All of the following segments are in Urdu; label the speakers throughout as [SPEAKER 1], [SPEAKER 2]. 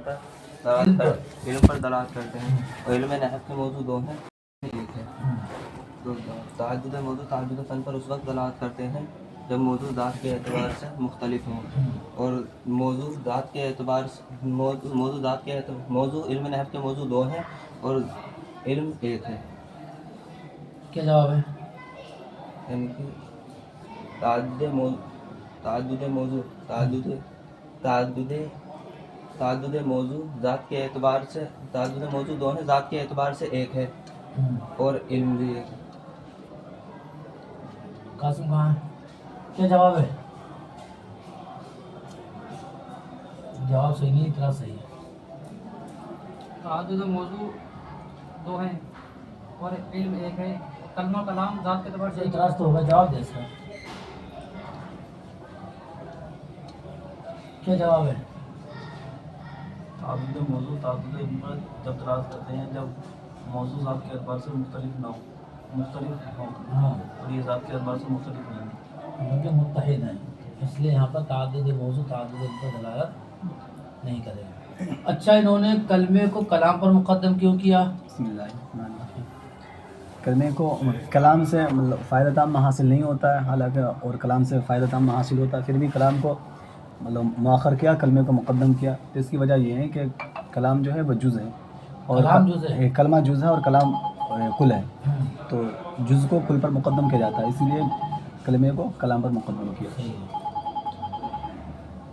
[SPEAKER 1] پر دلالت کرتے ہیں، اور علم نحو کے موضوع دو ہیں، ایک ہے۔ تو تعدد موضوع تعدد فن پر اس وقت دلالت کرتے ہیں جب موضوع ذات کے اعتبار سے مختلف ہوں، اور موضوع ذات کے اعتبار سے موضوع علم نحو کے موضوع دو ہیں اور علم ایک ہے۔
[SPEAKER 2] کیا جواب ہے؟
[SPEAKER 1] یعنی کہ تعدد موضوع ذات کے اعتبار سے تعدد موضوع دو ہیں، ذات کے اعتبار سے ایک ہے اور علم بھی ایک ہے۔
[SPEAKER 2] قاسم کہاں ہے؟ کیا جواب ہے؟ جواب صحیح نہیں، اعتراض صحیح ہے۔
[SPEAKER 3] تعدد موضوع دو ہیں اور علم ایک ہے، کلمہ کلام ذات کے اعتبار سے
[SPEAKER 2] اعتراض تو ہوگا، جواب دے اس کا۔ کیا جواب ہے؟
[SPEAKER 4] تعدد موضوع تعدد علم پر جب دلالت کرتے ہیں جب موضوع ذات کے اعتبار سے مختلف ہوں
[SPEAKER 2] ہاں،
[SPEAKER 4] اور یہ ذات کے اعتبار سے مختلف نہیں ہیں،
[SPEAKER 2] کیونکہ متحد ہیں، اس لیے یہاں پر تعدد موضوع تعدد علم پر دلالت نہیں کرے گا۔ اچھا، انہوں نے کلمے کو کلام پر مقدم کیوں کیا؟
[SPEAKER 5] بسم اللہ الرحمن الرحیم۔ کلمے کو کلام سے فائدہ تام حاصل نہیں ہوتا ہے، حالانکہ اور کلام سے فائدہ تام حاصل ہوتا ہے، پھر بھی کلام کو مؤخر کیا، کلمے کو مقدم کیا۔ تو اس کی وجہ یہ ہے کہ کلام جو ہے وہ جز ہے، اور
[SPEAKER 2] کلام جز ہے،
[SPEAKER 5] کلمہ جز ہے اور کلام کل ہے، تو جز کو کل پر مقدم کیا جاتا ہے، اسی لیے کلمے کو کلام پر مقدم کیا۔
[SPEAKER 2] صحیح ہے۔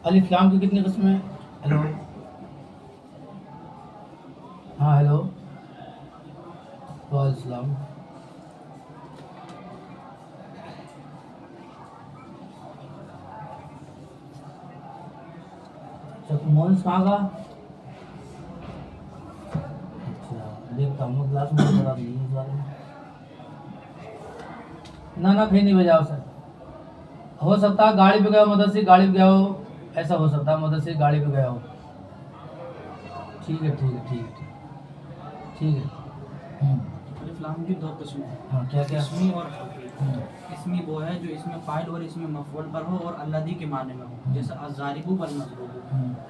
[SPEAKER 2] الف لام کی کتنی قسمیں ہیں؟ ہیلو، ہاں ہیلو، وعلیکم السلام۔ مونس کہاں کا؟ اچھا، دیکھتا ہوں کلاس میں بڑا نہیں اس بارے میں۔ نہ پھر نہیں بجاؤ سر، ہو سکتا ہے گاڑی پہ گیا ہو، مدرسے گاڑی پہ گیا ہو، ایسا ہو سکتا ہے مدرسے گاڑی پہ گیا ہو۔ ٹھیک ہے ٹھیک ہے ٹھیک ہے ٹھیک ہے۔
[SPEAKER 3] الف لام کی دو قسمیں ہیں،
[SPEAKER 2] ہاں، کیا کیا؟
[SPEAKER 3] اسمی اور حرفی۔ اسمی وہ ہے جو اس میں فاعل اور اس میں مفعول پر ہو اور الذی کے معنی میں ہو، جیسے الضارب والمضروب۔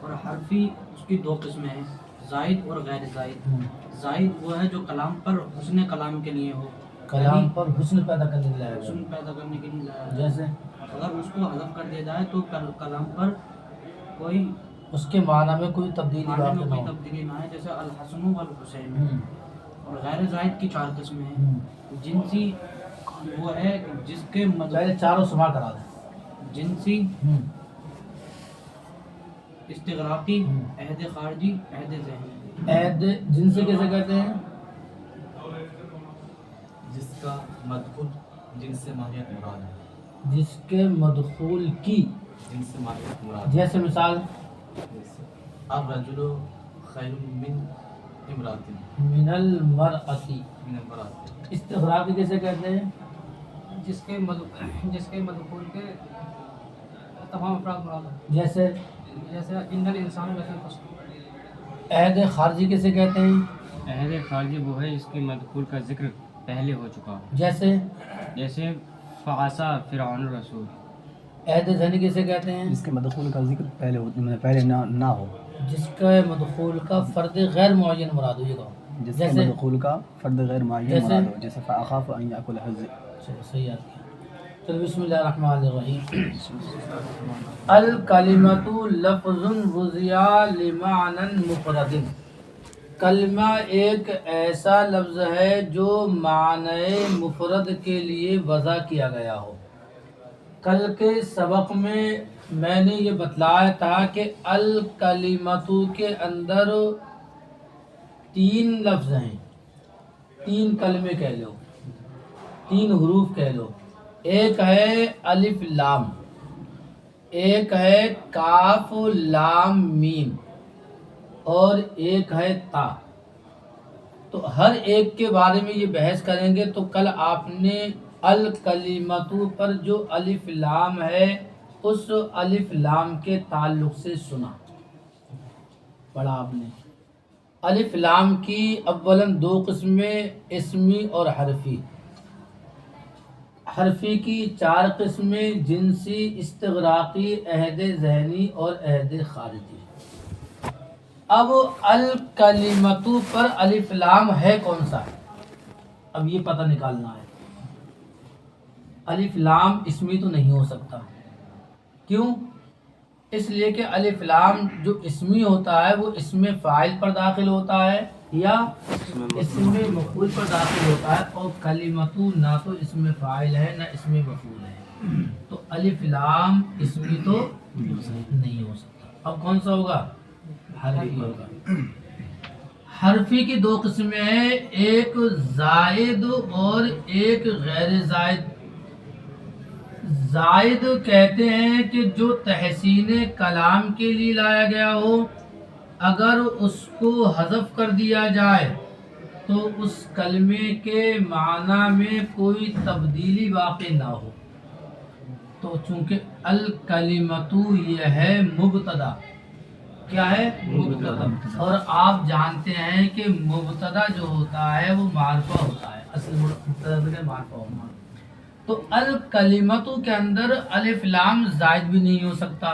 [SPEAKER 3] اور حرفی اس کی دو قسمیں ہیں، زائد اور غیر زائد۔ زائد وہ ہے جو کلام پر حسن کلام کے لیے ہو،
[SPEAKER 2] کلام پر حسن پیدا کرنے کے لیے
[SPEAKER 3] حسن پیدا کرنے کے لیے لایا جائے۔
[SPEAKER 2] جیسے
[SPEAKER 3] اگر اس کو حذف کر دیا جائے تو کلام پر کوئی
[SPEAKER 2] اس کے معنی میں کوئی تبدیلی
[SPEAKER 3] معنی
[SPEAKER 2] واقع
[SPEAKER 3] میں
[SPEAKER 2] نہ
[SPEAKER 3] کوئی
[SPEAKER 2] ہو۔
[SPEAKER 3] تبدیلی نہ ہے، جیسے الحسن والحسین۔ اور غیر زائد کی چار قسمیں ہیں۔ جنسی وہ ہے جس کے
[SPEAKER 2] پہلے چاروں سما کرا دیں۔
[SPEAKER 3] جنسی، استغراقی، عہد خارجی، عہد ذہنی۔
[SPEAKER 2] عہد جنسی کیسے کہتے ہیں؟
[SPEAKER 4] جس کا مدخول جن سے ماہیت مراد ہے،
[SPEAKER 2] جس کے مدخول کی
[SPEAKER 4] جن سے ماہیت مراد ہے،
[SPEAKER 2] جیسے مثال
[SPEAKER 4] الرجل خیر من امرأۃ
[SPEAKER 2] من المرأتی۔
[SPEAKER 4] من المرأۃ۔
[SPEAKER 2] استغراقی کیسے کہتے ہیں؟
[SPEAKER 3] جس کے مدخول کے تمام افراد مراد ہوں،
[SPEAKER 2] جیسے
[SPEAKER 3] جیسے ان الانسان لفی خسر۔
[SPEAKER 2] عہد خارجی کیسے کہتے ہیں؟
[SPEAKER 6] عہد خارجی وہ ہے جس کے مدخول کا ذکر پہلے ہو چکا ہو، جیسے فعصا فرعون الرسول۔
[SPEAKER 2] عہد ذہنی کیسے کہتے ہیں؟
[SPEAKER 5] جس کے مدخول کا ذکر پہلے نہ ہو،
[SPEAKER 2] جس کے مدخول کا فرد غیر معین مراد ہو، یہ کہو۔
[SPEAKER 5] جس کے مدخول کا فرد غیر معین مراد ہو، جیسے فاخاف ان یاکل حظ۔
[SPEAKER 2] چلو صحیح یاد کیا۔ چلو بسم اللہ الرحمن الرحیم۔ الکلمۃ لفظ وضع لمعنی مفرد۔ کلمہ ایک ایسا لفظ ہے جو معنی مفرد کے لیے وضع کیا گیا ہو۔ کل کے سبق میں نے یہ بتلایا تھا کہ الکلمۃ کے اندر تین لفظ ہیں، تین کلمے کہہ لو، تین حروف کہہ لو۔ ایک ہے الف لام، ایک ہے کاف لام میم، اور ایک ہے تا۔ تو ہر ایک کے بارے میں یہ بحث کریں گے۔ تو کل آپ نے الکلمۃ پر جو الف لام ہے اس الف لام کے تعلق سے سنا، پڑھا آپ نے۔ الف لام کی اولاً دو قسمیں، اسمی اور حرفی۔ حرفی کی چار قسمیں، جنسی، استغراقی، عہد ذہنی اور عہد خارجی۔ اب الکلمتو پر الف لام ہے کون سا؟ اب یہ پتہ نکالنا ہے. الف لام اسمی تو نہیں ہو سکتا. کیوں؟ اس لیے کہ الف لام جو اسمی ہوتا ہے وہ اسم فاعل پر داخل ہوتا ہے یا اسم مفعول پر داخل ہوتا ہے، اور کلمتو نہ تو اسم فاعل ہے نہ اسم مفعول ہے. تو الف لام اسمی تو نہیں ہو سکتا. اب کون سا ہوگا؟ حرفی ہوگا. حرفی کی دو قسمیں ہیں، ایک زائد اور ایک غیر زائد. زائد کہتے ہیں کہ جو تحسین کلام کے لیے لایا گیا ہو، اگر اس کو حذف کر دیا جائے تو اس کلمے کے معنی میں کوئی تبدیلی واقع نہ ہو. تو چونکہ الکلمتو یہ ہے مبتدا. کیا ہے؟ مبتدا. اور آپ جانتے ہیں کہ مبتدا جو ہوتا ہے وہ معرفہ ہوتا ہے، اصل مبتدا کا معرفہ ہوتا ہے. تو الکلمتو کے اندر الف لام زائد بھی نہیں ہو سکتا.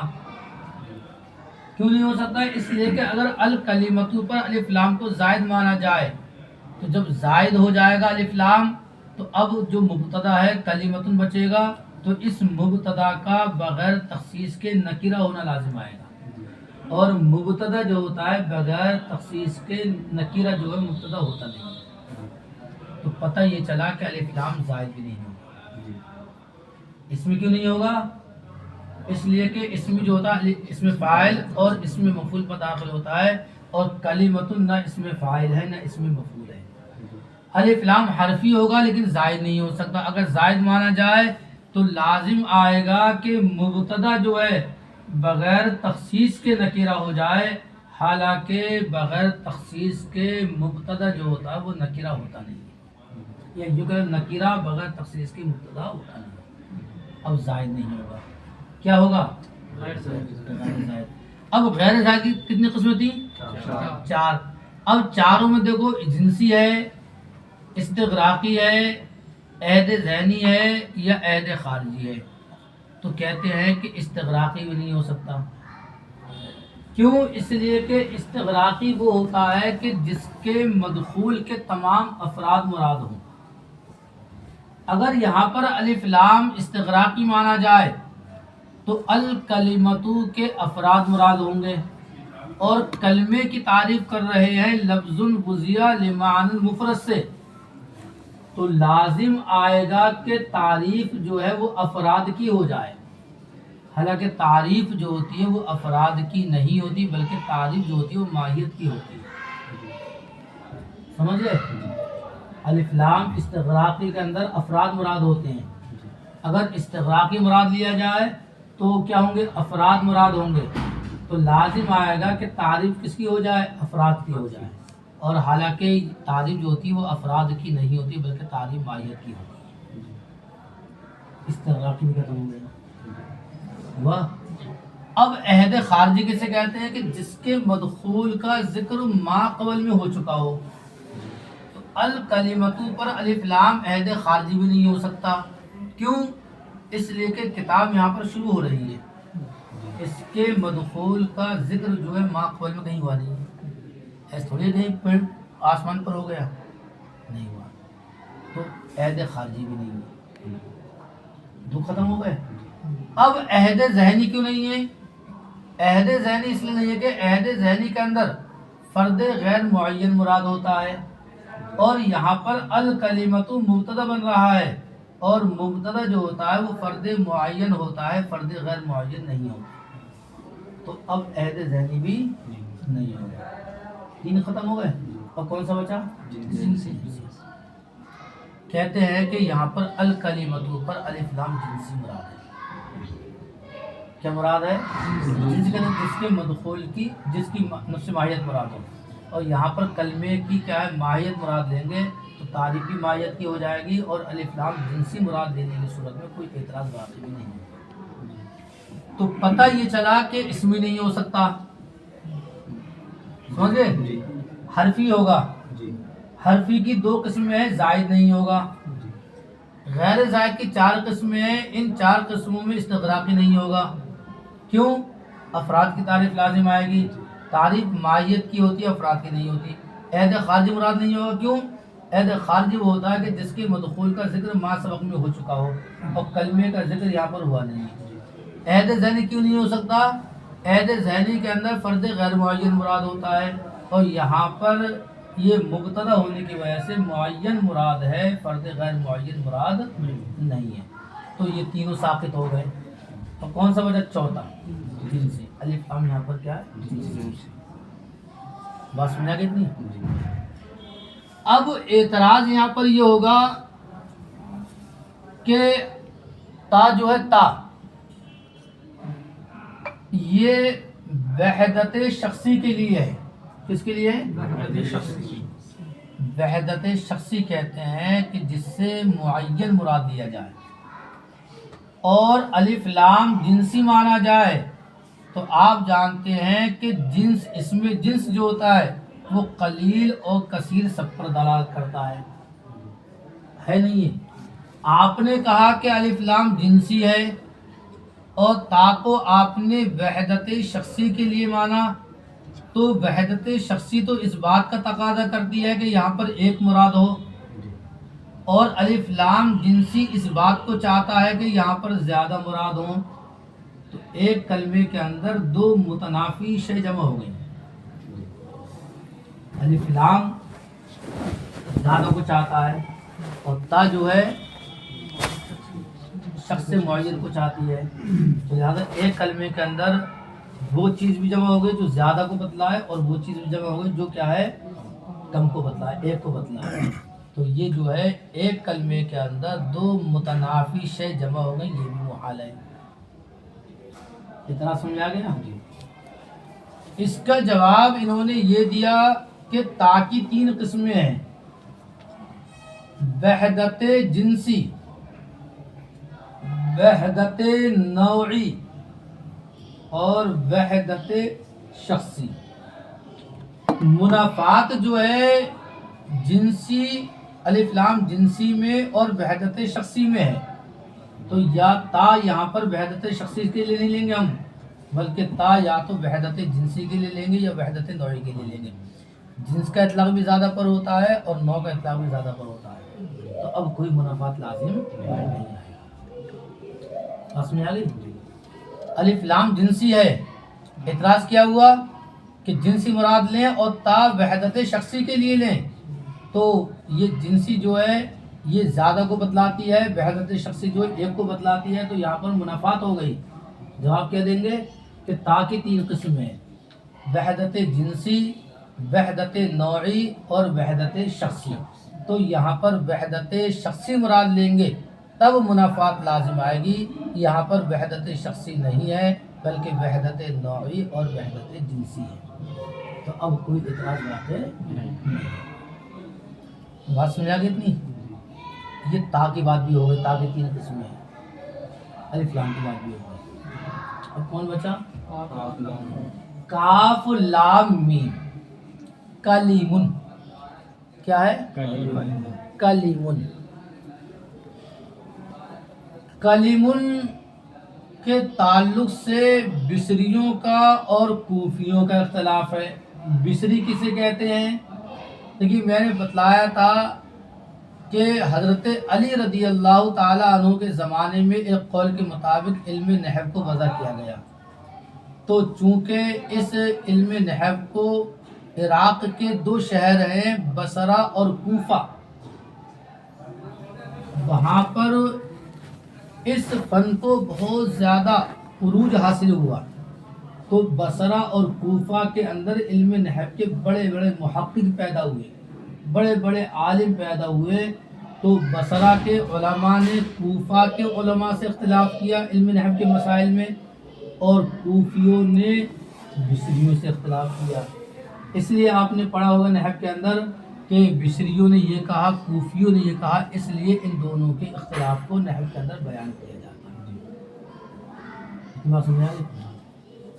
[SPEAKER 2] کیوں نہیں ہو سکتا؟ اس لیے کہ اگر الکلمتو پر الف لام کو زائد مانا جائے تو جب زائد ہو جائے گا الف لام تو اب جو مبتدا ہے کلمتن بچے گا، تو اس مبتدا کا بغیر تخصیص کے نکرہ ہونا لازم آئے گا. اور مبتدا جو ہوتا ہے بغیر تخصیص کے نکرہ جو ہے مبتدا ہوتا نہیں ہے. تو پتہ یہ چلا کہ الف لام زائد بھی نہیں ہوگا. اس میں کیوں نہیں ہوگا؟ اس لیے کہ اس میں جو ہوتا ہے اس میں فاعل اور اس میں مفعول پر داخل ہوتا ہے، اور کلمتن نہ اس میں فاعل ہے نہ اس میں مفعول ہے. الف لام حرفی ہوگا لیکن زائد نہیں ہو سکتا. اگر زائد مانا جائے تو لازم آئے گا کہ مبتدا جو ہے بغیر تخصیص کے نکرہ ہو جائے، حالانکہ بغیر تخصیص کے مبتدا جو ہوتا ہے وہ نکرہ ہوتا نہیں ہے، یا جو کہ نکرہ بغیر تخصیص کے مبتدا ہوتا نہیں ہے. اب زائد نہیں ہوگا. کیا ہوگا؟ غیر زائد. اب غیر زائد کی کتنی قسمیں تھیں؟ 4. اب چاروں میں دیکھو جنسی ہے، استغراقی ہے، عہد ذہنی ہے یا عہد خارجی ہے. تو کہتے ہیں کہ استغراقی بھی نہیں ہو سکتا. کیوں؟ اس لیے کہ استغراقی وہ ہوتا ہے کہ جس کے مدخول کے تمام افراد مراد ہوں. اگر یہاں پر الف لام استغراقی مانا جائے تو الکلمتو کے افراد مراد ہوں گے، اور کلمے کی تعریف کر رہے ہیں لفظ وضع لمعنى المفرد سے، تو لازم آئے گا کہ تعریف جو ہے وہ افراد کی ہو جائے. حالانکہ تعریف جو ہوتی ہے وہ افراد کی نہیں ہوتی، بلکہ تعریف جو ہوتی ہے وہ ماہیت کی ہوتی ہے. سمجھ گئے؟ الف لام استغراقی کے اندر افراد مراد ہوتے ہیں. اگر استغراقی مراد لیا جائے تو کیا ہوں گے؟ افراد مراد ہوں گے. تو لازم آئے گا کہ تعریف کس کی ہو جائے؟ افراد کی ہو جائے. اور حالانکہ تعریف جو ہوتی ہے وہ افراد کی نہیں ہوتی، بلکہ تعریف ماہیت کی ہوتی ہے. استغراقی بھی ختم ہو گیا. واہ. اب عہد خارجی کسے کہتے ہیں؟ کہ جس کے مدخول کا ذکر ما قبل میں ہو چکا ہو. تو الکلمتو پر الف لام عہد خارجی بھی نہیں ہو سکتا. کیوں؟ اس لیے کہ کتاب یہاں پر شروع ہو رہی ہے، اس کے مدخول کا ذکر جو ہے ما قبل میں کہیں ہوا نہیں ہے. ایسے تھوڑی کہیں پیڑ آسمان پر ہو گیا، نہیں ہوا. تو عہد خارجی بھی نہیں ہے. دو ختم ہو گئے. اب عہد ذہنی کیوں نہیں ہے؟ عہد ذہنی اس لیے نہیں ہے کہ عہد ذہنی کے اندر فرد غیر معین مراد ہوتا ہے، اور یہاں پر الکلمتو مبتدا بن رہا ہے، اور مبتدا جو ہوتا ہے وہ فرد معین ہوتا ہے، فرد غیر معین نہیں ہوتا. تو اب عہد ذہنی بھی نہیں ہوگا. 3 ختم ہو گئے. اور کون سا بچا؟ جنسی. کہتے ہیں کہ یہاں پر الکلمتو پر الف لام جنسی مراد ہے. کیا مراد ہے؟ جنسی کے اندر جس کے مدخول کی جس کی نفس ماہیت مراد ہو. اور یہاں پر کلمے کی کیا ہے؟ ماہیت مراد لیں گے تو تعریفی ماہیت کی ہو جائے گی، اور الف لام جنسی مراد لینے کی صورت میں کوئی اعتراض واقع بھی نہیں ہے. تو پتہ یہ چلا کہ اسمی نہیں ہو سکتا. سمجھ گئے؟ حرفی ہوگا. حرفی کی 2 قسمیں ہیں، زائد نہیں ہوگا. غیر زائد کی 4 قسمیں ہیں، ان 4 قسموں میں استغراقی نہیں ہوگا. کیوں؟ افراد کی تعریف لازم آئے گی، تعریف ماہیت کی ہوتی ہے، افراد کی نہیں ہوتی. عہد خارجی مراد نہیں ہوگا. کیوں؟ عہد خارجی وہ ہوتا ہے کہ جس کے مدخول کا ذکر ما سبق میں ہو چکا ہو اور کلمے کا ذکر یہاں پر ہوا نہیں ہے. عہد ذہنی کیوں نہیں ہو سکتا؟ عہد ذہنی کے اندر فرد غیر معین مراد ہوتا ہے اور یہاں پر یہ مبتدا ہونے کی وجہ سے معین مراد ہے، فرد غیر معین مراد نہیں ہے. تو یہ تینوں ساقط ہو گئے. اور کون سا بچا؟ چوتھا جنسی. الف لام یہاں پر کیا ہے؟ جنسی. بات سمجھا کتنی؟ اب اعتراض یہاں پر یہ ہوگا کہ تا جو ہے تا یہ وحدت شخصی کے لیے ہے. کس کے لیے؟ وحدت شخصی کہتے ہیں کہ جس سے معین مراد لیا جائے اور الف لام جنسی مانا جائے. تو آپ جانتے ہیں کہ جنس، اس میں جنس جو ہوتا ہے وہ قلیل اور کثیر سب پر دلالت کرتا ہے نہیں ہے؟ آپ نے کہا کہ الف لام جنسی ہے اور تا کو آپ نے وحدت شخصی کے لیے مانا، تو وحدت شخصی تو اس بات کا تقاضا کرتی ہے کہ یہاں پر ایک مراد ہو، اور الف لام جنسی اس بات کو چاہتا ہے کہ یہاں پر زیادہ مراد ہوں. تو ایک کلمے کے اندر دو متنافی شے جمع ہو گئی. الف لام زیادہ کو چاہتا ہے اور تا جو ہے شخص معین کو چاہتی ہے. تو لہٰذا ایک کلمے کے اندر وہ چیز بھی جمع ہو گئی جو زیادہ کو بتلائے اور وہ چیز بھی جمع ہو گئی جو کیا ہے؟ کم کو بتلائے، ایک کو بتلائے. تو یہ جو ہے ایک کلمے کے اندر دو متنافی شے جمع ہو گئی، یہ بھی محال ہے. اتنا سمجھا گیا؟ اس کا جواب انہوں نے یہ دیا کہ تا کی تین قسمیں ہیں: وحدت جنسی، وحدت نوعی اور وحدت شخصی. منافات جو ہے جنسی، الف لام جنسی میں اور وحدت شخصی میں ہے. تو یا تا یہاں پر وحدت شخصی کے لیے نہیں لیں گے ہم، بلکہ تا یا تو وحدت جنسی کے لیے لیں گے یا وحدت نوعی کے لیے لیں گے. جنس کا اطلاق بھی زیادہ پر ہوتا ہے اور نوع کا اطلاق بھی زیادہ پر ہوتا ہے. تو اب کوئی منافات لازم نہیں ہے. سمجھ آ گئی؟ الف لام جنسی ہے، اعتراض کیا ہوا کہ جنسی مراد لیں اور تا وحدت شخصی کے لیے لیں. تو یہ جنسی جو ہے یہ زیادہ کو بتلاتی ہے، وحدت شخصی جو ہے ایک کو بتلاتی ہے. تو یہاں پر منافات ہو گئی. جواب کیا دیں گے کہ تا کی تین قسمیں: وحدت جنسی، وحدت نوعی اور وحدت شخصی. تو یہاں پر وحدت شخصی مراد لیں گے تب منافات لازم آئے گی. یہاں پر وحدت شخصی نہیں ہے بلکہ وحدت نوعی اور وحدت جنسی ہے. تو اب کوئی اعتراض واقع نہیں. بات سمجھا گئی اتنی؟ یہ تا کی بات بھی ہو گئی، تا کی تین قسمیں ہیں. الف لام کی بات بھی ہو گئی. اب کون بچا؟ کاف لام میم. کلیمن کیا ہے؟ کلیمن. کلیمن کے تعلق سے بصریوں کا اور کوفیوں کا اختلاف ہے. بصری کسے کہتے ہیں؟ دیکھیے میں نے بتلایا تھا کہ حضرت علی رضی اللہ تعالیٰ عنہ کے زمانے میں ایک قول کے مطابق علم نحو کو وضع کیا گیا. تو چونکہ اس علم نحو کو عراق کے دو شہر ہیں بصرہ اور کوفہ، وہاں پر اس فن کو بہت زیادہ عروج حاصل ہوا. تو بصرہ اور کوفہ کے اندر علم نحو کے بڑے بڑے محقق پیدا ہوئے، بڑے بڑے عالم پیدا ہوئے. تو بصرہ کے علماء نے کوفہ کے علماء سے اختلاف کیا علم نحو کے مسائل میں، اور کوفیوں نے بصریوں سے اختلاف کیا. اس لیے آپ نے پڑھا ہوگا نحو کے اندر کہ بصریوں نے یہ کہا، کوفیوں نے یہ کہا، اس لیے ان دونوں کے اختلاف کو نحو کے اندر بیان کیا جاتا ہے. بات سمجھا گئی؟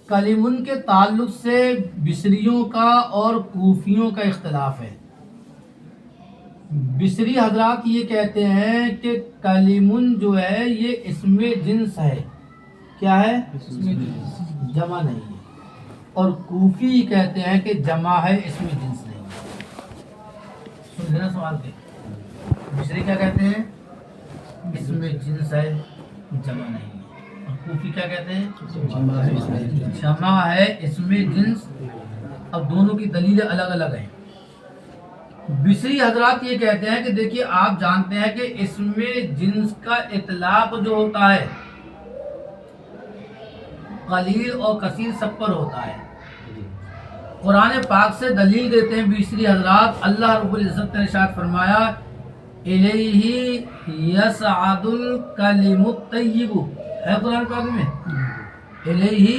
[SPEAKER 2] کلیمن کے تعلق سے بصریوں کا اور کوفیوں کا اختلاف ہے. بصری حضرات یہ کہتے ہیں کہ کلیمن جو ہے یہ اسم جنس ہے. کیا ہے؟ جمع نہیں ہے. اور کوفی کہتے ہیں کہ جمع ہے اس میں جنس نہیں ہے. سن لینا سوال کے. مصری کیا کہتے ہیں؟ اس میں جنس ہے جمع نہیں ہے. اور کوفی کیا کہتے ہیں؟ جمع ہے اس میں جنس. اب دونوں کی دلیلیں الگ الگ ہیں. بصری حضرات یہ کہتے ہیں کہ دیکھیے آپ جانتے ہیں کہ اس میں جنس کا اطلاق جو ہوتا ہے قلیل اور کثیر سب پر ہوتا ہے. قرآن پاک سے دلیل دیتے ہیں بصری حضرات. اللہ رب العزت نے ارشاد فرمایا الیہ یصعد الکلم الطیب. ہے قرآن پاک میں الیہ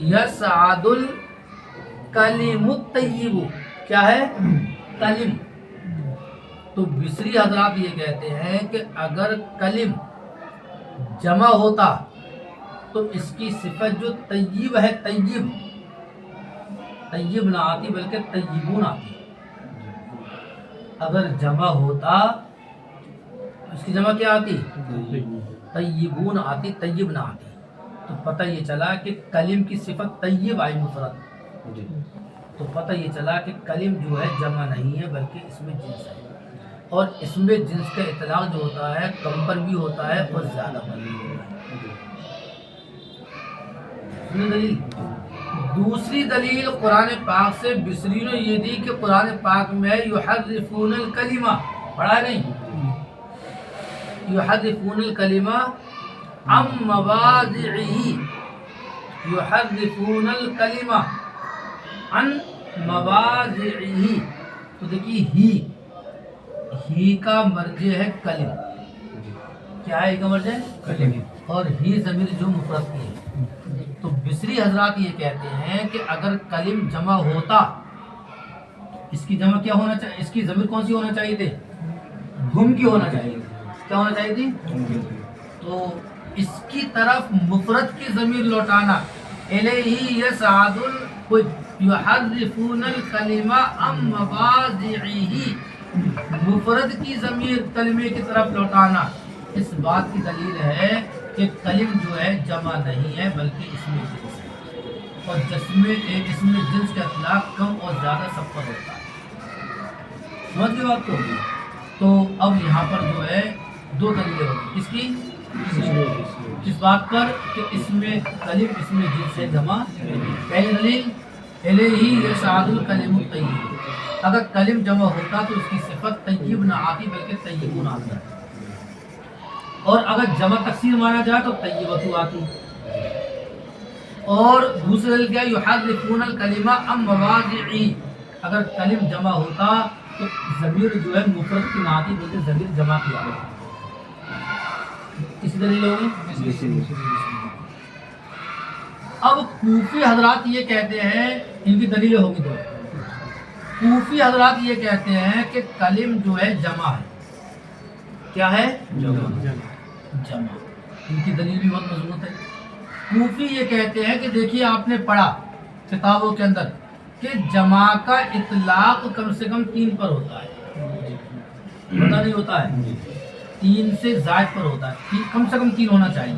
[SPEAKER 2] یصعد الکلم الطیب. کیا ہے؟ کلم. تو بصری حضرات یہ کہتے ہیں کہ اگر کلم جمع ہوتا تو اس کی صفت جو طیب ہے، طیب نہ آتی بلکہ طیبون آتی. اگر جمع ہوتا اس کی جمع کیا آتی؟ طیبون آتی، طیب نہ آتی. تو پتہ یہ چلا کہ کلم کی صفت طیب آئی مفرد. تو پتہ یہ چلا کہ کلم جو ہے جمع نہیں ہے بلکہ اس میں جنس ہے. اور اس میں جنس کا اطلاق جو ہوتا ہے کم پر بھی ہوتا ہے اور زیادہ پر بھی ہوتا ہے. دلیل دوسری دلیل قرآن پاک سے بصری نے یہ دی کہ قرآن پاک میں یحرفون الکلمہ پڑھا نہیں، یحرفون الکلمہ عن مواضعہ، یحرفون الکلمہ عن مواضعہ. تو دیکھیے ہی کا مرجع ہے کلم. کیا ہے ہی کا مرجع؟ کلم. اور ہی ضمیر جو مفرد کی ہے. تو بصری حضرات یہ کہتے ہیں کہ اگر کلم جمع ہوتا اس کی جمع کیا ہونا چاہیے؟ اس کی ضمیر کون سی ہونا چاہیے تھے؟ ہم کی ہونا چاہیے. کیا ہونا چاہیے تھی؟ تو اس کی طرف مفرد کی ضمیر لوٹانا الیہ یصعد یحرفون الکلمہ عن مواضعہ، مفرد کی ضمیر کلمے کی طرف لوٹانا اس بات کی دلیل ہے کہ کلم جو ہے جمع نہیں ہے بلکہ اس میں جنس ہے. اور اس میں جنس کا اطلاق کم اور زیادہ سب پر ہوتا ہے. سمجھ گئے بات کو؟ تو اب یہاں پر جو ہے دو دلیلیں ہوگی. اس کی اس بات پر کہ اس میں کلم اس میں جنس ہے جمع. پہلی دلیل الیہ یصعد الکلم الطیب. اگر کلم جمع ہوتا تو اس کی صفت طیب نہ آتی بلکہ طیبون آتا. اور اگر جمع تکسیر مانا جائے تو طیبۃ آتی. اور دوسرا دلیل کیا ہے؟ یحرفون الکلمہ عن مواضعہ. اگر کلم جمع ہوتا تو ضمیر جو ہے مفرد کی نہ آتی بلکہ ضمیر جمع کی آتی. کسی دلیل ہوگی. اب کوفی حضرات یہ کہتے ہیں، ان کی دلیلیں ہوگی تو کوفی حضرات یہ کہتے ہیں کہ کلم جو ہے جمع ہے. کیا ہے؟ جمع. ان کی دلیل بھی بہت مضبوط ہے. کوفی یہ کہتے ہیں کہ دیکھیے آپ نے پڑھا کتابوں کے اندر کہ جمع کا اطلاق کم سے کم 3 پر ہوتا ہے. پتہ نہیں ہوتا ہے 3 سے زائد پر ہوتا ہے. کم سے کم 3 ہونا چاہیے.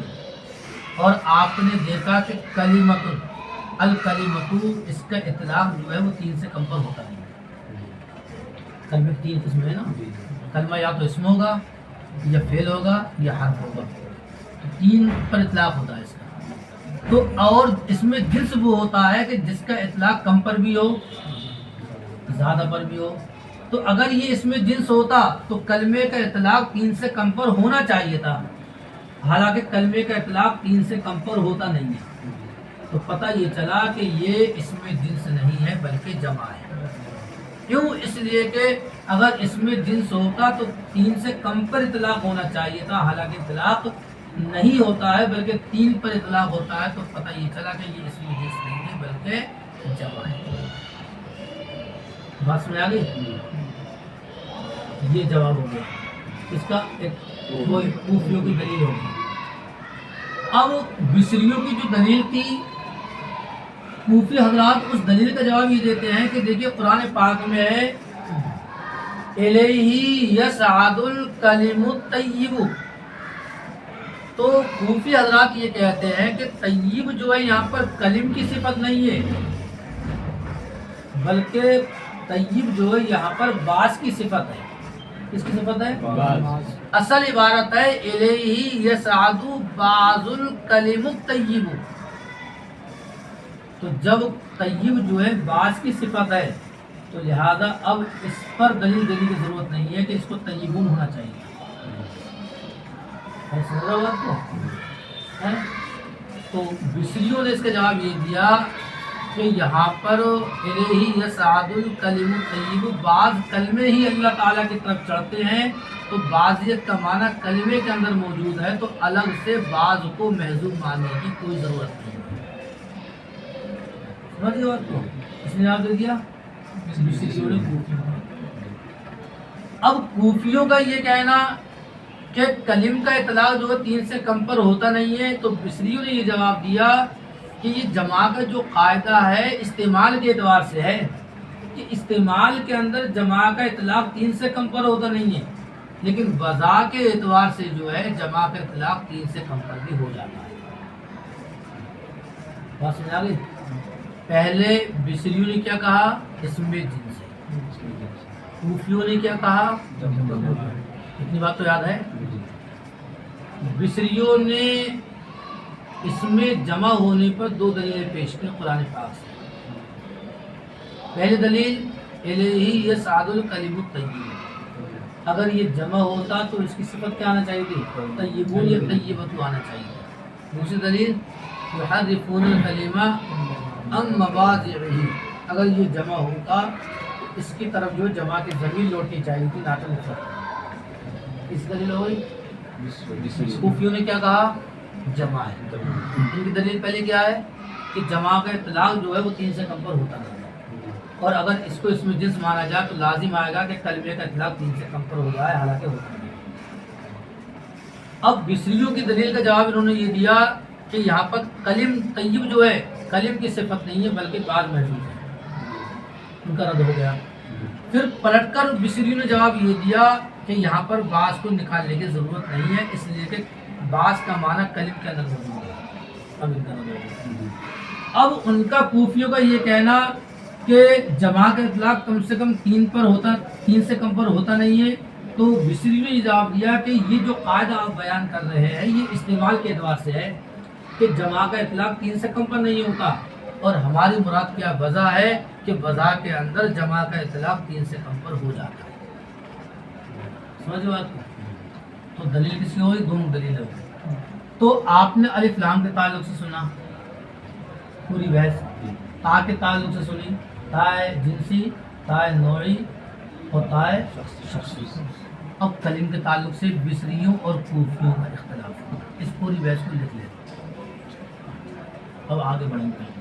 [SPEAKER 2] اور آپ نے دیکھا کہ کلمۃ الکلمۃ اس کا اطلاق جو ہے وہ 3 سے کم پر ہوتا نہیں. کلمہ 3 قسم ہے نا. کلمہ یا تو اسم ہوگا یا فعل ہوگا یا حرف ہوگا. تو 3 پر اطلاق ہوتا ہے اس کا. تو اور اس میں جنس وہ ہوتا ہے کہ جس کا اطلاق کم پر بھی ہو زیادہ پر بھی ہو. تو اگر یہ اس میں جنس ہوتا تو کلمے کا اطلاق 3 سے کم پر ہونا چاہیے تھا. حالانکہ کلمے کا اطلاق 3 سے کم پر ہوتا نہیں ہے. تو پتہ یہ چلا کہ یہ اس میں جنس نہیں ہے بلکہ جمع ہے. کیوں؟ اس لیے کہ اگر اس میں جنس ہوتا تو 3 سے کم پر اطلاق ہونا چاہیے تھا. حالانکہ اطلاق نہیں ہوتا ہے بلکہ 3 پر اطلاق ہوتا ہے. تو پتہ یہ چلا کہ یہ اس میں جنس نہیں ہے بلکہ جمع ہے. بات سمجھ آ گئی؟ یہ جواب ہو گیا اس کا. ایک کوفیوں کی دلیل ہوگی. اب بصریوں کی جو دلیل تھی کوفی حضرات اس دلیل کا جواب یہ دیتے ہیں کہ دیکھیے قرآن پاک میں ہے الیہ یصعد الکلم الطیب. تو کوفی حضرات یہ کہتے ہیں کہ طیب جو ہے یہاں پر کلم کی صفت نہیں ہے، بلکہ طیب جو ہے یہاں پر باس کی صفت ہے۔ کس کی صفت ہے؟ باس۔ اصل عبارت ہے الیہ یصعد بعض الکلم الطیب، تو جب طیب جو ہے باس کی صفت ہے تو لہذا اب اس پر دلیل دینے کی ضرورت نہیں ہے کہ اس کو طیبون ہونا چاہیے۔ سمجھ رہے ہو آپ کو؟ تو بصریوں نے اس کا جواب یہ دیا کہ یہاں پر الیہ یصعد الکلم الطیب، بعض کلمے ہی اللہ تعالیٰ کی طرف چڑھتے ہیں، تو بعضیت کا معنی کلمے کے اندر موجود ہے، تو الگ سے بعض کو محذوف ماننے کی کوئی ضرورت نہیں ہے۔ سمجھ گئے بات کو؟ اس نے جواب دے دیا بصریوں نے کوفیوں نے۔ اب کوفیوں کا یہ کہنا کہ کلم کا اطلاق جو ہے 3 سے کم پر ہوتا نہیں ہے، تو بصریوں نے یہ جواب دیا کہ یہ جمع کا جو قاعدہ ہے استعمال کے اعتبار سے ہے کہ استعمال کے اندر جمع کا اطلاق 3 سے کم پر ہوتا نہیں ہے، لیکن وضع کے اعتبار سے جو ہے جمع کا اطلاق 3 سے کم پر بھی ہو جاتا ہے۔ بات سمجھا گئی؟ پہلے بصریوں نے کیا کہا؟ اسم جنس ہے۔ کوفیوں نے کیا کہا؟ اتنی بات تو یاد ہے۔ بصریوں نے اس میں جمع ہونے پر 2 دلیلیں پیش کی قرآن پاک سے۔ پہلی دلیل الیہ یصعد الکلم الطیب، اگر یہ جمع ہوتا تو اس کی صفت کیا آنا چاہیے تھی؟ طیبون یا طیبۃ آنا چاہیے۔ دوسری دلیل یحرفون الکلم عن مواضعہ، اگر یہ جمع ہوتا اس کی طرف جو جمع کی ضمیر لوٹنی چاہیے تھی، ناطق مفرد۔ اس دلیل ہوئی۔ کوفیوں نے کیا کہا؟ جمع ہے۔ ان کی دلیل پہلے کیا ہے کہ جمع کا اطلاق جو ہے وہ 3 سے کم پر ہوتا نہیں ہے، اور اگر اس کو اس میں جنس مانا جائے تو لازم آئے گا کہ کلمے کا اطلاق 3 سے کم پر ہو جائے، حالانکہ ہوتا نہیں۔ اب بصریوں کی دلیل کا جواب انہوں نے یہ دیا کہ یہاں پر کلم طیب جو ہے کلم کی صفت نہیں ہے بلکہ بعض محذوف ہے، ان کا رد ہو گیا۔ پھر پلٹ کر بصریوں نے جواب یہ دیا کہ یہاں پر بعض کو نکالنے کی ضرورت نہیں ہے، اس لیے کہ بعض کا معنی کلم کے اندر موجود ہے۔ اب ان کا رد ہو گیا۔ اب ان کا کوفیوں کا یہ کہنا کہ جمع کا اطلاق کم سے کم 3 سے کم پر ہوتا نہیں ہے، تو بصری نے یہ جواب دیا کہ یہ جو قاعدہ آپ بیان کر رہے ہیں یہ استعمال کے اعتبار سے ہے کہ جمع کا اطلاق 3 سے کم پر نہیں ہوتا، اور ہماری مراد کیا وضع ہے کہ وضع کے اندر جمع کا اطلاق 3 سے کم پر ہو جاتا ہے۔ سمجھ بات کو؟ تو دلیل کس کی ہوئی؟ دونوں دلیل ہوئی۔ تو آپ نے الف لام کے تعلق سے سنا پوری بحث، تا کے تعلق سے سنی، تائے جنسی، تائے نوعی اور تائے شخصی۔ اب کلم کے تعلق سے بصریوں اور کوفیوں کا اختلاف، اس پوری بحث کو لکھ لیتے۔ اب آگے بڑھیں گے۔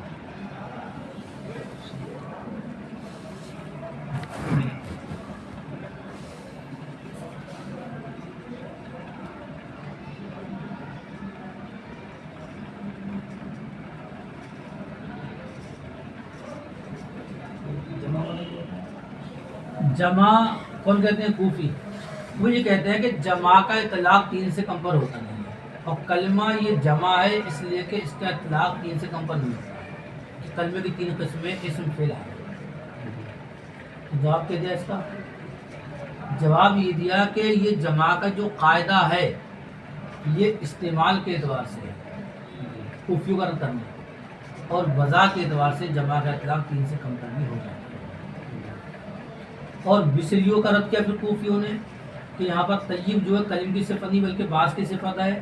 [SPEAKER 2] جمع کون کہتے ہیں؟ کوفی۔ وہ یہ کہتے ہیں کہ جمع کا اطلاق 3 سے کم پر ہوتا نہیں ہے، اور کلمہ یہ جمع ہے اس لیے کہ اس کا اطلاق 3 سے کم پر نہیں ہوتا۔ کلمے کی 3 قسمیں اسم فعل ہے۔ جواب کیا دیا اس کا؟ جواب یہ دیا کہ یہ جمع کا جو قاعدہ ہے یہ استعمال کے اعتبار سے ہے، کوفیوں کا رد کرنا، اور وضع کے اعتبار سے جمع کا اطلاق 3 سے کم پر بھی ہو جاتا ہے۔ اور بصریوں کا رد کیا پھر کوفیوں نے کہ یہاں پر طیب جو ہے کلم کی صفت نہیں بلکہ بعض کی صفت ہے،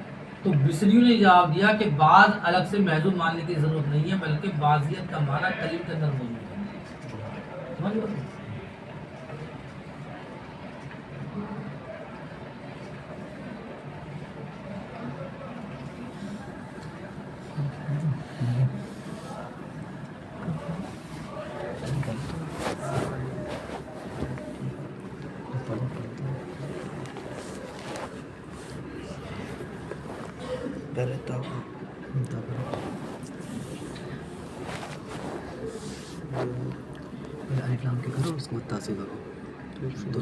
[SPEAKER 2] تو بصریوں نے جواب دیا کہ بعض الگ سے محذوف ماننے کی ضرورت نہیں ہے بلکہ بعضیت کا معنی کلم کے اندر موجود ہے۔ سمجھ لو؟
[SPEAKER 5] الف لام کے کرو اس کو تاثیر کرو دو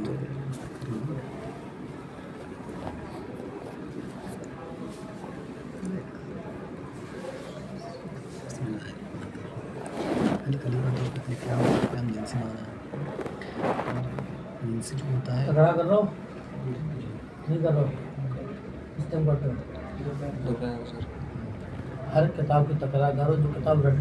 [SPEAKER 5] ان سے جو ہوتا ہے
[SPEAKER 2] تکرار کر رہا ہو نہیں کر رہا ہو اس ٹائم کرتے ہو
[SPEAKER 1] تو کیا ہے سر؟
[SPEAKER 2] ہر کتاب کی تکرار کرو جو کتاب رٹنے